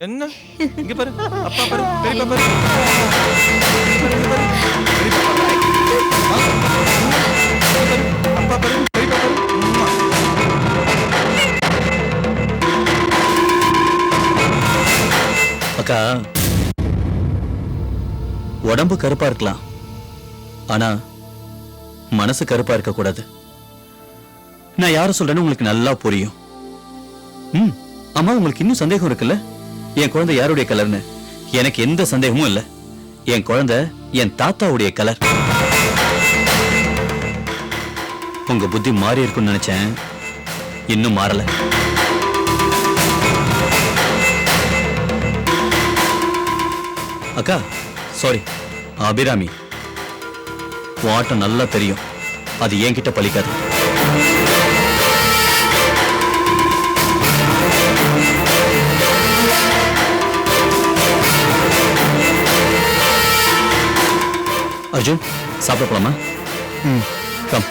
என்ன இங்க பாரு, அப்பா பாரு, பெரியப்பா பாரு. இங்க பாரு, பெரியப்பா பாரு. ஆ, இங்க பாரு, அப்பா பாரு, பெரியப்பா பாரு. உம்மா. அக்கா, உடம்பு கருப்பா இருக்கலாம், ஆனா மனசு கருப்பா இருக்க கூடாது. நான் யார சொல்றேன்னு உங்களுக்கு நல்லா புரியும். ஆமா, உங்களுக்கு இன்னும் சந்தேகம் இருக்குல்ல? என் குழந்தை யாருடைய கலர்னு எனக்கு எந்த சந்தேகமும் இல்ல. என் குழந்தை என் தாத்தாவுடைய கலர். உங்க புத்தி மாறி இருக்குன்னு நினைச்சேன், இன்னும் மாறல. அக்கா, சாரி, அபிராமி, உன் ஆட்டம் நல்லா தெரியும், அது என்கிட்ட பலிக்காது. அர்ஜுன், சாப்பிட போலாமா? கம்.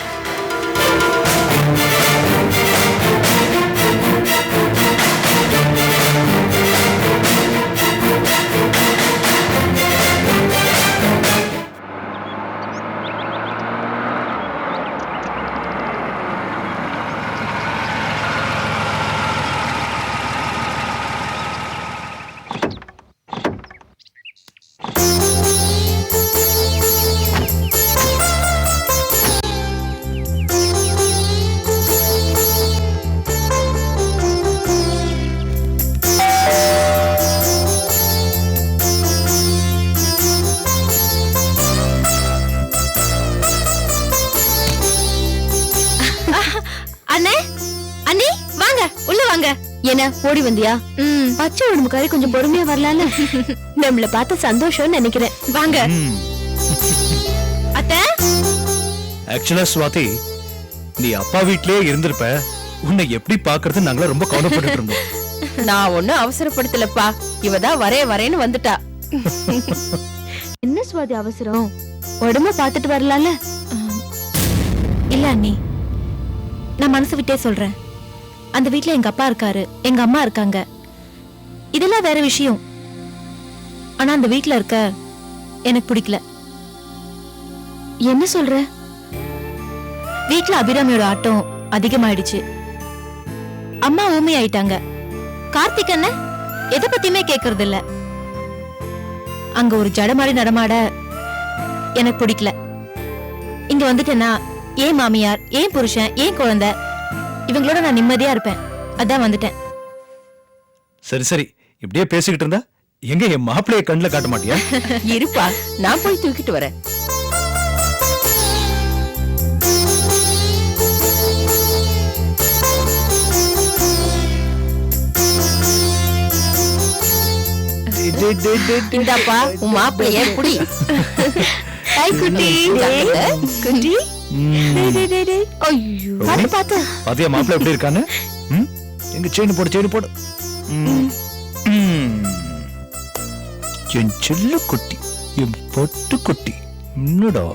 என்ன ஓடி வந்தியா? பச்சை உடம்புக்காரி கொஞ்சம் பொறுமையா வரலாம்ல. நம்மள பார்த்து சந்தோஷம் நினைக்கிறேன். வாங்க அத்தை. ஆக்சுவலா ஸ்வாதி, நீ அப்பா வீட்லயே இருந்திருப்ப, உன்னை எப்படி பாக்குறது நாங்கள ரொம்ப கவலைப்பட்டு இருந்தோம். நான் ஒன்னும் அவசரப்படுத்தலப்பா, இவதான் வரேன்னு வந்துட்டா. என்ன ஸ்வாதி அவசரம்? உடம்ப பாத்துட்டு வரலாம்ல. இல்ல அண்ணி, நான் மனசு விட்டே சொல்றேன். அந்த வீட்ல எங்க அப்பா இருக்காரு, எங்க அம்மா இருக்காங்க, இதெல்லாம் வேற விஷயம். ஆனா அந்த வீட்ல இருக்க எனக்கு பிடிக்கல. என்ன சொல்ற? வீட்ல அபிராமியோட ஆட்டம் அதிகமாயிடுச்சு. அம்மா ஊமை ஆயிட்டாங்க. கார்த்திக் அண்ணன் எதை பத்தியுமே கேக்குறது இல்ல. அங்க ஒரு ஜடமாடி நடமாட எனக்கு பிடிக்கல. இங்க வந்துட்டேன்னா ஏன் மாமியார், ஏன் புருஷன், ஏன் குழந்தை, இவங்களோட நான் நிம்மதியா இருப்பேன். அதான் வந்துட்டேன். சரி சரி, இப்படியே பேசிக்கிட்டு இருந்தா எங்க என் மாப்பிள்ளைய கண்ணுல காட்ட மாட்டியா? இருப்பா, நான் போய் தூக்கிட்டு வரேன். இந்தாப்பா உன் மாப்பிள்ளைய புடி. குட்டி குட்டி. ஐயோ, பாத்து பாத்து. பாத்தியா மாப்பிள்ளை எப்படி இருக்கான்னு? எங்க செயின் போடு. என் செல்ல குட்டி, என் பொட்டு குட்டி. என்னடா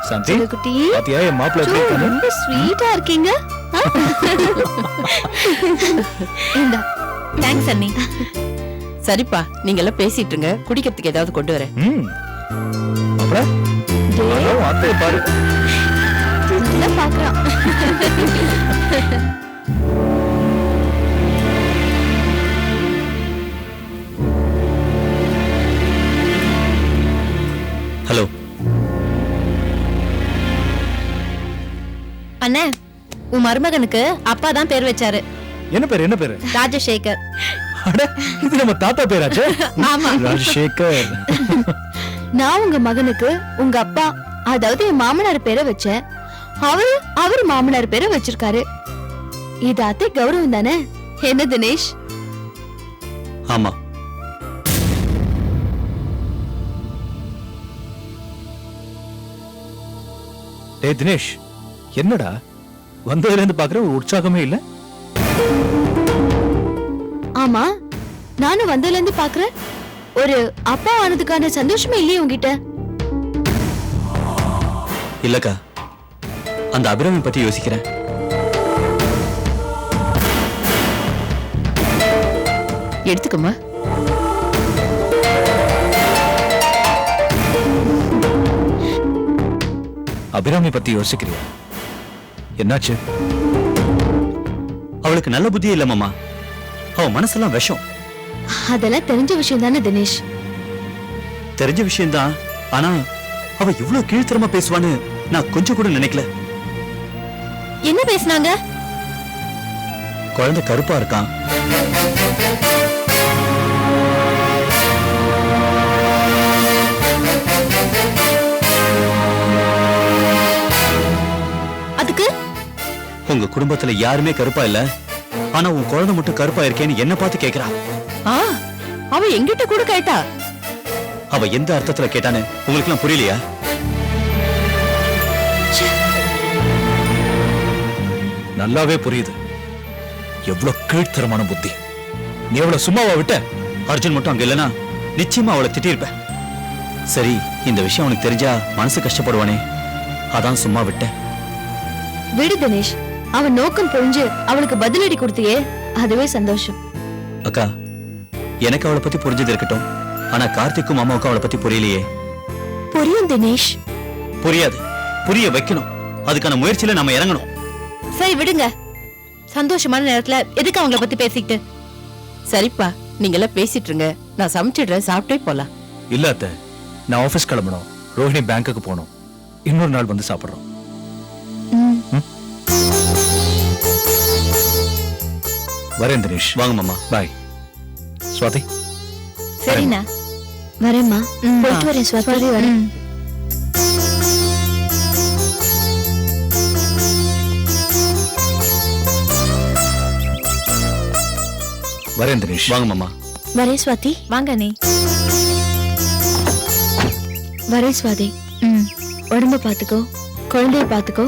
சாந்தி, குட்டி பாத்தியா என் மாப்பிள்ளை எப்படி இருக்கான்னு? ரொம்ப ஸ்வீட்டா இருக்கீங்க. இந்தா, தேங்க்ஸ் அண்ணி. சரிப்பா, நீங்க எல்லாம் பேசிட்டு இருங்க, குடிக்கிறதுக்கு ஏதாவது கொண்டு வரேன். மாப்பிள்ளை, அத்தையை பாரு. பாக்குறான். ஹலோ அண்ணே, உன் மருமகனுக்கு அப்பா தான் பேர் வச்சாரு. என்ன பேரு? ராஜசேகர். அட, இது நம்ம தாத்தா பேராச்சே. ஆமா, ராஜசேகர். நான் உங்க மகனுக்கு உங்க அப்பா, அதாவது என் மாமனார் பேரை வச்சேன். அவரு மாமனார் பேரை வச்சிருக்காரு. இது அத்தை கௌரவம் தானே? என்ன தினேஷ்? ஆமா. டேய் தினேஷ், என்னடா வந்ததுல இருந்து பாக்குற ஒரு உற்சாகமே இல்ல? ஆமா, நானும் வந்ததுல இருந்து பாக்குறேன். ஒரு அப்பா ஆனதுக்கான சந்தோஷமே இல்லையே உங்ககிட்ட. இல்லக்கா, அந்த அபிராமி பத்தி யோசிக்கிறேன். எடுத்துக்கம்மா. அபிராமி பத்தி யோசிக்கிறியா? என்னாச்சு? அவளுக்கு நல்ல புத்தியே இல்ல மாமா. அவ மனசெல்லாம் விஷம். அதெல்லாம் தெரிஞ்ச விஷயம் தானே தினேஷ். தெரிஞ்ச விஷயம்தான். ஆனா அவ இவ்வளவு கீழ்த்தரமா பேசுவான்னு நான் கொஞ்சம் கூட நினைக்கல. என்ன பேசுனாங்க? குழந்தை கருப்பா இருக்கான். அதுக்கு உங்க குடும்பத்துல யாருமே கருப்பா இல்ல, ஆனா உன் குழந்தை மட்டும் கருப்பா இருக்கேன்னு என்ன பார்த்து கேக்குறா. ஆ, அவ எங்கிட்ட கூட கேட்டா. அவ எந்த அர்த்தத்துல கேட்டான்னு உங்களுக்கு எல்லாம் புரியலையா? நல்லாவே புரியுது. எவ்வளவு கீழ்த்தரமான புத்தி. நீ எவ்வளவு சும்மாவா விட்ட? அர்ஜுன் மட்டும் அங்க இல்லனா நிச்சயமா அவளை திட்டிருப்ப. சரி, இந்த விஷயம் அவனுக்கு தெரிஞ்சா மனசு கஷ்டப்படுவானே, அதான் சும்மா விட்டேன். விடு தினேஷ், அவன் நோக்கம் புரிஞ்சு அவளுக்கு பதிலடி கொடுத்தியே, அதுவே சந்தோஷம். அக்கா, எனக்கு அவளை பத்தி புரிஞ்சது இருக்கட்டும், ஆனா கார்த்திக்கும் அம்மாவுக்கும் அவளை பத்தி புரியலையே. புரியும் தினேஷ். புரியாது, புரிய வைக்கணும். அதுக்கான முயற்சியில நம்ம இறங்கணும். சரி விடுங்க. சந்தோஷமான நேரத்துல எதுக்கு அவங்கள பத்தி பேசிக்கிட்டு? சரிப்பா, நீங்க எல்லாம் பேசிட்டு இருங்க. நான் சமைச்சிடுறேன், சாப்பிட்டே போலாம். இல்ல அத்தை, நான் ஆபீஸ் கிளம்பணும். ரோஹிணி பேங்க்குக்கு போகணும். இன்னொரு நாள் வந்து சாப்பிடுறோம். வரேன் தினேஷ். வாங்க மாமா. பாய். சுவாதி. சரிண்ணா. வரேம்மா. போயிட்டு வரேன் ஸ்வாதி. வரேன். வரேன் தினேஷ். வாங்க மாமா. வரேன் ஸ்வாதி. வாங்க நீ. வரேன் ஸ்வாதி. உடம்ப பாத்துக்கோ, குழந்தைய பாத்துக்கோ.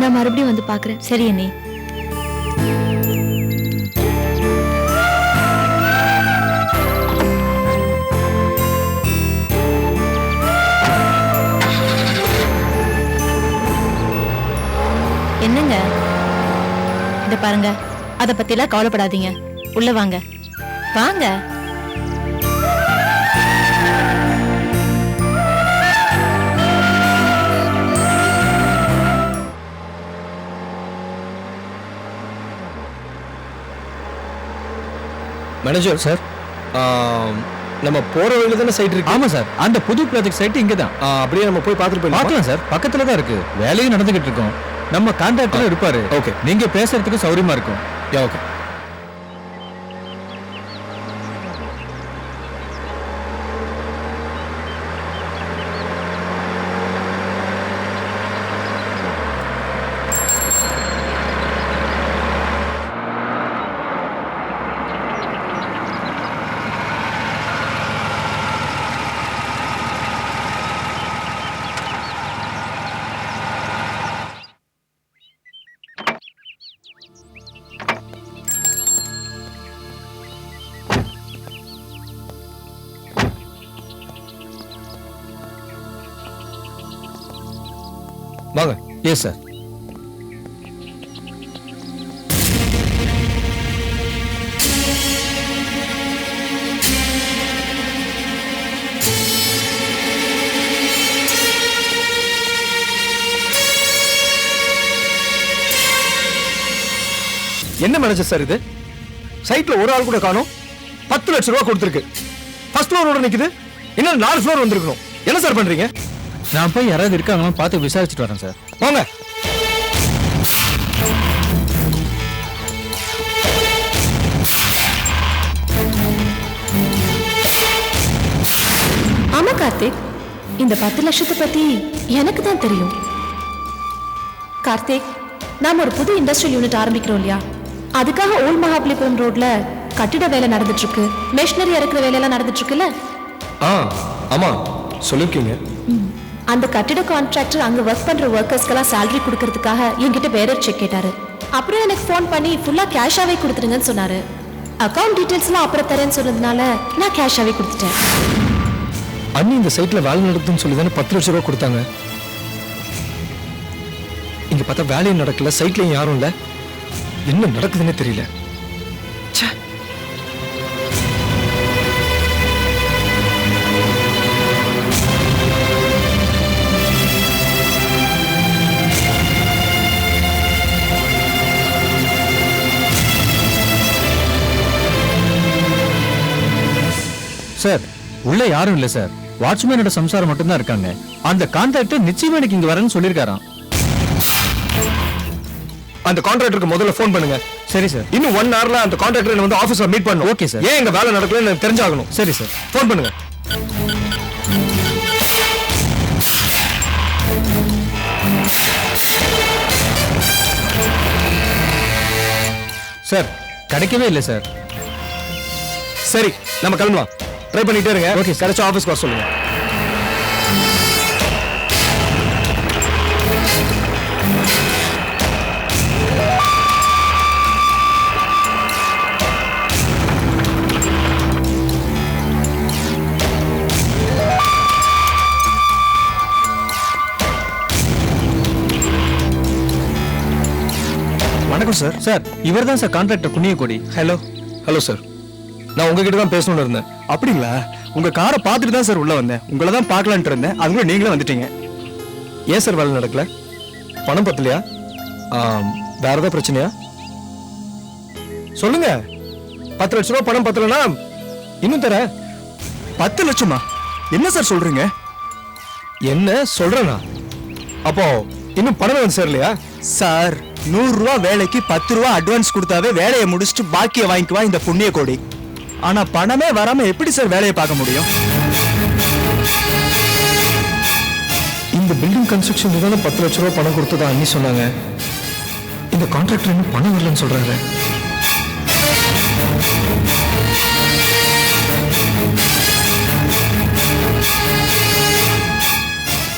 நான் மறுபடியும் வந்து பாக்குறேன். சரி அண்ணி. என்னங்க இத பாருங்க, அத பத்தி எல்லாம் கவலைப்படாதீங்க. உள்ள வாங்க வாங்க. மேனேஜர் சார், நம்ம போற வழியில தானே சைட் இருக்கு? ஆமா சார், அந்த புது ப்ராஜெக்ட் சைட் இங்க தான். அப்படியே நம்ம போய் பார்த்துட்டு போயிடலாம். பார்க்கலாம் சார், பக்கத்துல தான் இருக்கு. வேலையும் நடந்துகிட்டு இருக்கோம். நம்ம கான்ட்ராக்டர் இருப்பாரு. ஓகே. நீங்க பேசுறதுக்கு சௌரியமா இருக்கும். ஓகே. வாங்க. Yes sir. என்ன மேனேஜர் சார் இது? சைட்ல ஒரு ஆள் கூட காணோம். 10 லட்சம் ரூபாய் கொடுத்துருக்கு. ஃபர்ஸ்ட் ஃப்ளோரோட நிக்குது. இன்னும் 4 ஃப்ளோர் வந்திருக்கணும். என்ன சார் பண்றீங்க? நான் போய் யாராவது இருக்காங்கன்னு பார்த்து விசாரிச்சுட்டு வரேன் சார். வாங்க. ஆமா கார்த்திக், இந்த 10 லட்சத்தை பத்தி எனக்கு தான் தெரியும். கார்த்திக், நாம ஒரு புது இண்டஸ்ட்ரியல் யூனிட் ஆரம்பிக்கிறோம் இல்லையா? அதுக்காக ஓல்ட் மகாபலிபுரம் ரோட்ல கட்டிட வேலை நடந்துட்டு இருக்கு. மெஷினரி இறக்குற வேலையெல்லாம் நடந்துட்டு இருக்குல்ல? ஆமா சொல்லிருக்கீங்க. அந்த கட்டிட கான்ட்ராக்டர் அங்க ஒர்க் பண்ற ஒர்க்கர்ஸ்க்கெல்லாம் சேலரி கொடுக்கறதுக்காக என்கிட்ட பேரர் செக் கேட்டாரு. அப்புறம் எனக்கு ஃபோன் பண்ணி ஃபுல்லா கேஷாவே கொடுத்துருங்கன்னு சொன்னாரு. அக்கவுண்ட் டீடைல்ஸ்லாம் அப்புறம் தரேன்னு சொன்னதுனால நான் கேஷாவே கொடுத்துட்டேன். அண்ணி இந்த சைட்ல வேலை நடத்துன்னு சொல்லி தானே 10 லட்சம் ரூபாய் கொடுத்தாங்க. இங்க பார்த்தா வேலையும் நடக்கல, சைட்லயும் யாரும் இல்ல. என்ன நடக்குதுன்னே தெரியல. ச்சே. சார் உள்ள யாரும் இல்ல சார். வாட்ச்மேனோட சம்சாரம் மட்டும்தான் இருக்காங்க. அந்த கான்ட்ராக்டர் நிச்சயமா எனக்கு இங்க வரேன்னு சொல்லியிருக்காராம். அந்த கான்ட்ராக்டருக்கு முதல்ல ஃபோன் பண்ணுங்க. சரி சார். இன்னும் 1 hourல அந்த கான்ட்ராக்டர் வந்து ஆபீஸ்ல மீட் பண்ணணும். Okay, sir. ஏன் எங்க வேலை நடக்கலன்னு எனக்கு தெரிஞ்சாகணும். சரி சார். ஃபோன் பண்ணுங்க. சார் கிடைக்கவே இல்லை சார். சரி நம்ம கிளம்பலாம். ட்ரை பண்ணிட்டே இருங்க. Okay, sir. கிடைச்ச ஆபீஸ்க்கு வர சொல்லுங்க. வணக்கம் சார். சார் இவர் தான் sir contractor Punniyakodi. Hello hello sir, நான் உங்ககிட்ட தான் பேசணும்னு இருந்தேன். அப்படிங்களா? உங்க காரை பார்த்துட்டு தான் சார் உள்ள வந்தேன். உங்களை தான் பார்க்கலான்ட்டு இருந்தேன். அதுக்குள்ள நீங்களே வந்துட்டீங்க. ஏன் சார் வேலை நடக்கல? பணம் பத்தலையா? வேற ஏதாவது பிரச்சனையா? சொல்லுங்க. 10 லட்ச ரூபாய் பணம் பத்தலனா இன்னும் தர. 10 லட்சமா? என்ன சார் சொல்றீங்க? என்ன சொல்றேனா? அப்போ இன்னும் பணம் வந்து சேரலையா? சார் 100 ரூபா வேலைக்கு 10 ரூபா அட்வான்ஸ் கொடுத்தாவே வேலையை முடிச்சுட்டு பாக்கிய வாங்கிக்குவா இந்த புண்ணியகோடி. ஆனா பணமே வராம எப்படி சார் வேலையை பார்க்க முடியும்? இந்த பில்டிங் கன்ஸ்ட்ரக்ஷன் தானே 10 லட்ச ரூபாய் பணம் கொடுத்ததா அண்ணி சொன்னாங்க. இந்த கான்ட்ராக்டர் இன்னும் பணம் வரலன்னு சொல்றாரு.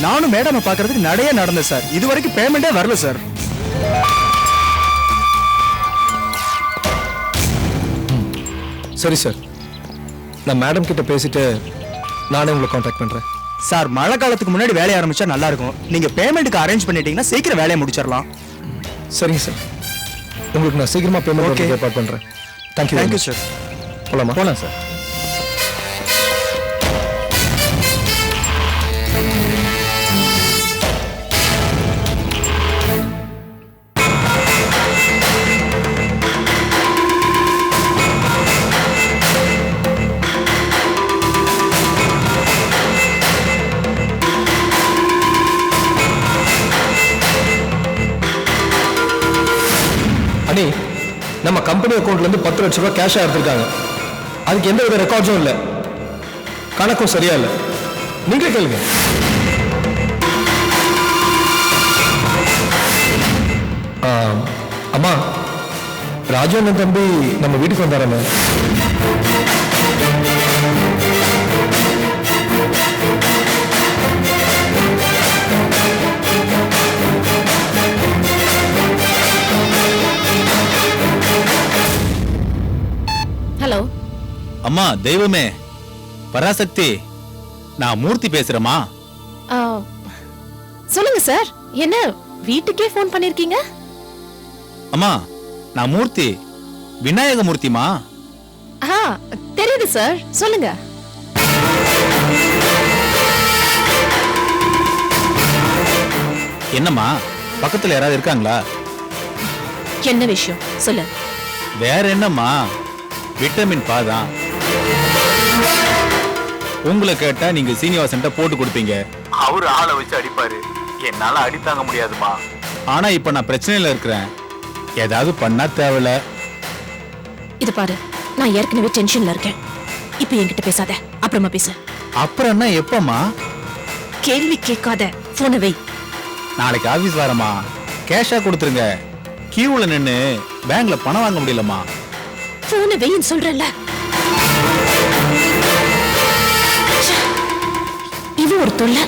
நானும் மேடம் பார்க்கறதுக்கு நடைய நடந்தேன் சார். இது வரைக்கும் பேமெண்டே வரல சார். சரி சார், நான் மேடம் கிட்ட பேசிட்டு நானே உங்களை கான்டாக்ட் பண்றேன். சார் மழை காலத்துக்கு முன்னாடி வேலையை ஆரம்பிச்சா நல்லா இருக்கும். நீங்க பேமெண்ட்டுக்கு அரேஞ்ச் பண்ணிட்டீங்கன்னா சீக்கிரம் வேலையை முடிச்சிடலாம். சரிங்க சார், உங்களுக்கு நான் சீக்கிரமா பேமெண்ட் Okay. ஏற்பாடு பண்றேன். தேங்க்யூ. Thank you sir. போலாமா? போலாம் சார். அண்ணி, நம்ம கம்பெனி அக்கௌண்ட்ல இருந்து 10 லட்ச ரூபாய் கேஷா எடுத்திருக்காங்க. அதுக்கு எந்த வித ரெக்கார்ட்ஸும் இல்ல, கணக்கும் சரியா இல்ல. நீங்களே கேளுங்க. அம்மா, ராஜு அண்ணன் தம்பி நம்ம வீட்டுக்கு வந்தாரம்மா. ஹலோ. அம்மா தெய்வமே, பராசக்தி, நான் மூர்த்தி பேசுறேம்மா. சொல்லுங்க சார், என்ன வீட்டுக்கே ஃபோன் பண்ணிருக்கீங்க? அம்மா நான் மூர்த்தி, விநாயக மூர்த்திமா. தெரியுது சார், சொல்லுங்க. என்னம்மா பக்கத்துல யாராவது இருக்காங்களா? என்ன விஷயம் சொல்லு. வேற என்னம்மா, விட்டமின் பாதான். உங்களை கேட்டா நீங்க சீனிவாசன்ட்ட போட்டு கொடுப்பீங்க. அவரு ஆளை வச்சு அடிப்பாரு, என்னால அடித்தாங்க முடியாதுமா. ஆனா இப்ப நான் பிரச்சனையில இருக்கிறேன், ஏதாவது பண்ணா தேவையில்ல. இது பாரு, நான் ஏற்கனவே டென்ஷன்ல இருக்கேன். இப்ப என்கிட்ட பேசாத, அப்புறமா பேசு. அப்புறம் என்ன எப்பமா? கேள்வி கேட்காத, போனை வை. நாளைக்கு ஆபீஸ் வரமா, கேஷா கொடுத்துருங்க. கியூல நின்னு பேங்க்ல பணம் வாங்க முடியலமா. போனை வைன்னு சொல்றேன்ல. இது ஒரு தொல்லை,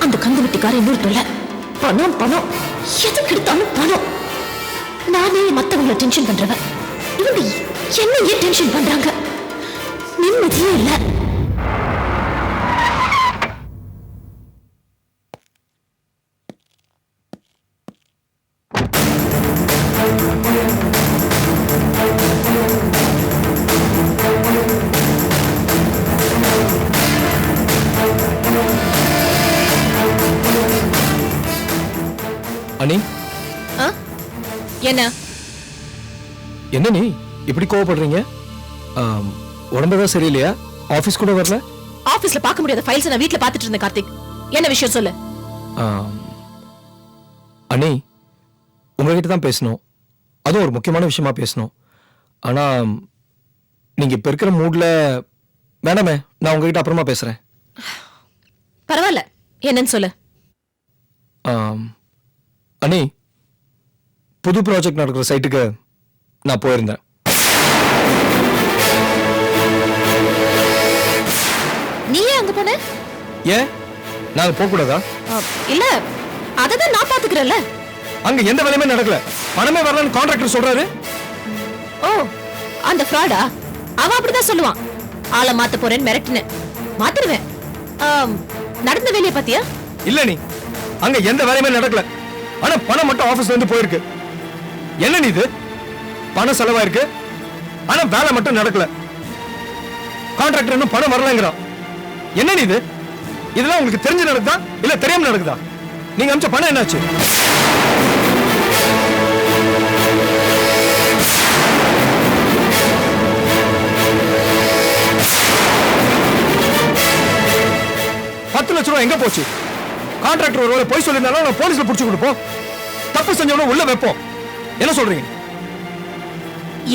அந்த கந்து வெட்டிக்கார இன்னொரு தொல்லை. பணம் பணம், எதுக்கு எடுத்தாலும் பணம். நானே மத்தவங்களை டென்ஷன் பண்றவன், இவங்க என்னையே டென்ஷன் பண்றாங்க. நிம்மதியே இல்ல. என்ன நீ இப்படி கோவப்படுறீங்க? உடம்புதான் சரியில்லையா? ஆபீஸ் கூட வரல? ஆபீஸ்ல பார்க்க முடியாத ஃபைல்ஸ் நான் வீட்ல பார்த்துட்டு இருந்தேன் கார்த்திக். என்ன விஷயம் சொல்லு. அண்ணி, உங்ககிட்ட தான் பேசணும். அதுவும் ஒரு முக்கியமான விஷயமா பேசணும். ஆனா நீங்க இப்ப இருக்கிற மூட்ல வேணாமே, நான் உங்ககிட்ட அப்புறமா பேசுறேன். பரவாயில்ல, என்னன்னு சொல்லு. அண்ணி, புது ப்ராஜெக்ட் நடக்கிற சைட்டுக்கு நான் போயிருந்தேன். நீ ஏன் அங்க போன? ஏன் நாங்க போக கூடாதா? இல்ல, அததான் நான் பாத்துக்கிறேன்ல. அங்க எந்த வேலையுமே நடக்கல, பணமே வரலன்னு கான்ட்ராக்டர் சொல்றாரு. ஓ, அந்த ஃப்ராடா? அவன் அப்படிதான் சொல்லுவான். ஆளை மாத்த போறேன்னு மிரட்டின. மாத்திருவேன். நடந்த வேலையை பாத்தியா? இல்ல நீ, அங்க எந்த வேலையுமே நடக்கல. ஆனா பணம் மட்டும் ஆபீஸ்ல இருந்து போயிருக்கு. என்ன நீ இது? பணம் செலவாயிருக்கு, ஆனா வேலை மட்டும் நடக்கல. கான்ட்ராக்டர் இன்னும் பணம் வரலங்கிறான். என்ன நீ இது? இதெல்லாம் உங்களுக்கு தெரிஞ்சு நடக்குதா இல்ல தெரியாம நடக்குதா? நீங்க அமிச்ச பணம் என்னாச்சு? $10 லட்சம் எங்க போச்சு? கான்ட்ராக்டர் ஒருவேளை போய் சொல்லியிருந்தாலும் நான் போலீஸ்ல புடிச்சு கொடுப்போம். தப்பு செஞ்சவன உள்ள வைப்போம். என்ன சொல்றீங்க?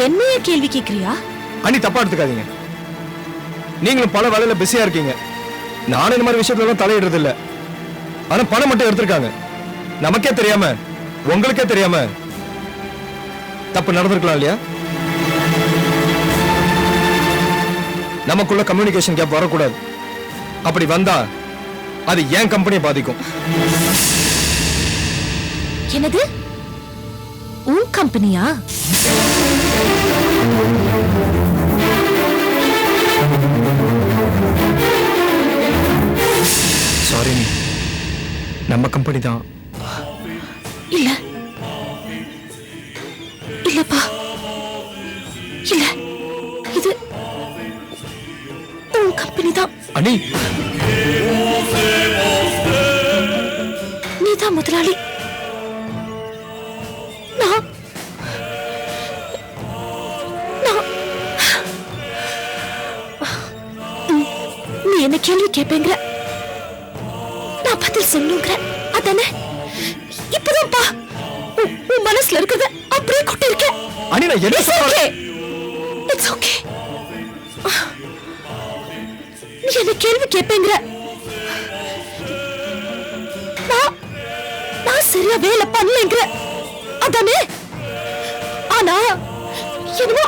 என்னைய கேள்வி கேக்குறியா? அண்ணி, தப்பா எடுத்துக்காதீங்க. நீங்களும் பல வேலையில பிஸியா இருக்கீங்க. நானும் இந்த மாதிரி விஷயத்துல எல்லாம் தலையிடுறது இல்ல. ஆனா பணம் மட்டும் எடுத்திருக்காங்க. நமக்கே தெரியாம, உங்களுக்கே தெரியாம தப்பு நடந்திருக்கலாம் இல்லையா? நமக்குள்ள கம்யூனிகேஷன் கேப் வரக்கூடாது. அப்படி வந்தா அது ஏன் கம்பெனியை பாதிக்கும். என்னது? உன் கம்பெனியா? சாரி, நம்ம கம்பெனி தான். இல்ல இல்லப்பா, இல்ல, இது உன் கம்பெனி தான். அண்ணி, நீதான் முதலாளி. நான் நீ என்ன கேள்வி கேட்பேங்கிற, நான் பதில் சொல்லுங்கிற, அதானே? இப்பதான்ப்பா உன் மனசுல இருக்கிறத அப்படியே கொட்டி இருக்க. அண்ணி, நான் என்ன சொல்றேன்? It's okay. நீ என்ன கேள்வி கேட்பேங்கிற, நான் சரியா வேலை பண்ணலைங்கிற, அதானே? ஆனா என்னமோ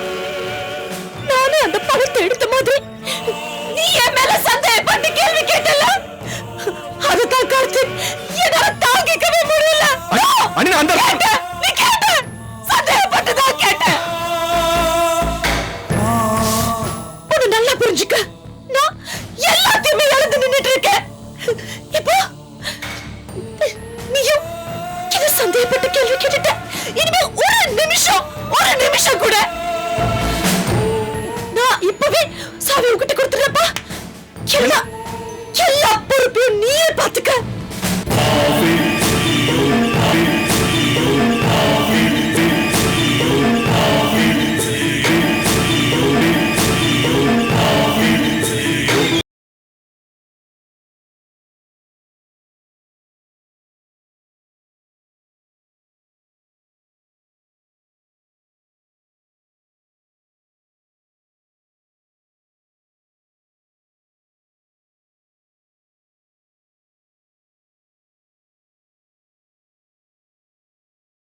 நானே அந்த பணத்தை எடுத்த மாதிரி நீ என் மேல சந்தேகப்பட்டு கேள்வி கேட்டல. அதுதான் கார்த்திக், என்னால தாங்கிக்கவே முடியல. அண்ணி, அந்த